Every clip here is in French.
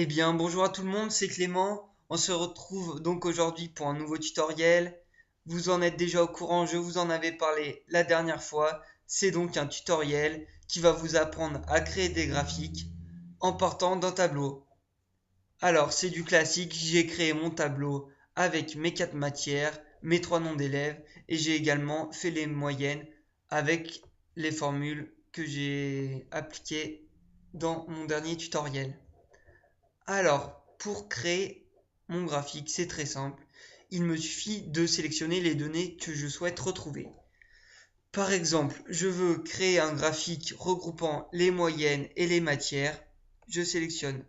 Eh bien, bonjour à tout le monde, c'est Clément. On se retrouve donc aujourd'hui pour un nouveau tutoriel. Vous en êtes déjà au courant, je vous en avais parlé la dernière fois. C'est donc un tutoriel qui va vous apprendre à créer des graphiques en partant d'un tableau. Alors, c'est du classique, j'ai créé mon tableau avec mes 4 matières, mes 3 noms d'élèves et j'ai également fait les moyennes avec les formules que j'ai appliquées dans mon dernier tutoriel. Alors, pour créer mon graphique, c'est très simple. Il me suffit de sélectionner les données que je souhaite retrouver. Par exemple, je veux créer un graphique regroupant les moyennes et les matières. Je sélectionne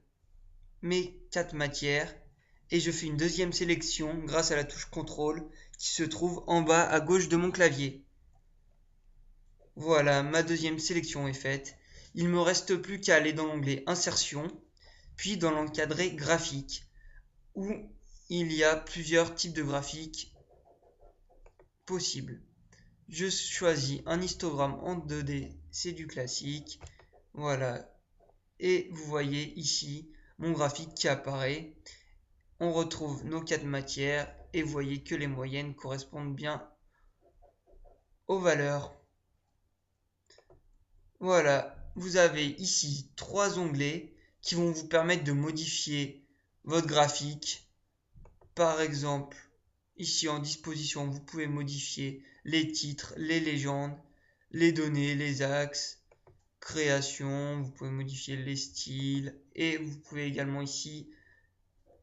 mes 4 matières et je fais une deuxième sélection grâce à la touche CTRL qui se trouve en bas à gauche de mon clavier. Voilà, ma deuxième sélection est faite. Il ne me reste plus qu'à aller dans l'onglet Insertion, puis dans l'encadré graphique, où il y a plusieurs types de graphiques possibles. Je choisis un histogramme en 2D, c'est du classique. Voilà. Et vous voyez ici mon graphique qui apparaît. On retrouve nos 4 matières et vous voyez que les moyennes correspondent bien aux valeurs. Voilà. Vous avez ici 3 onglets qui vont vous permettre de modifier votre graphique. Par exemple, ici en disposition, vous pouvez modifier les titres, les légendes, les données, les axes, création, vous pouvez modifier les styles et vous pouvez également ici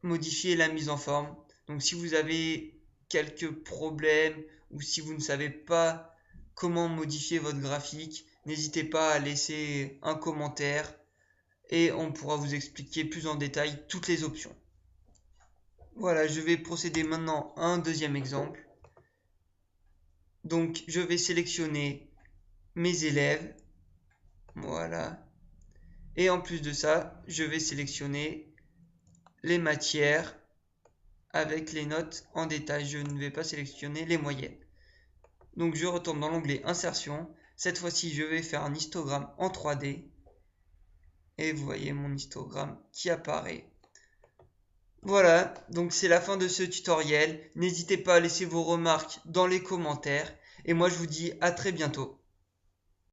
modifier la mise en forme. Donc si vous avez quelques problèmes ou si vous ne savez pas comment modifier votre graphique, n'hésitez pas à laisser un commentaire et on pourra vous expliquer plus en détail toutes les options. Voilà, je vais procéder maintenant à un deuxième exemple. Donc, je vais sélectionner mes élèves. Voilà. Et en plus de ça, je vais sélectionner les matières avec les notes en détail. Je ne vais pas sélectionner les moyennes. Donc, je retourne dans l'onglet Insertion. Cette fois-ci, je vais faire un histogramme en 3D. Et vous voyez mon histogramme qui apparaît. Voilà, donc c'est la fin de ce tutoriel. N'hésitez pas à laisser vos remarques dans les commentaires. Et moi je vous dis à très bientôt.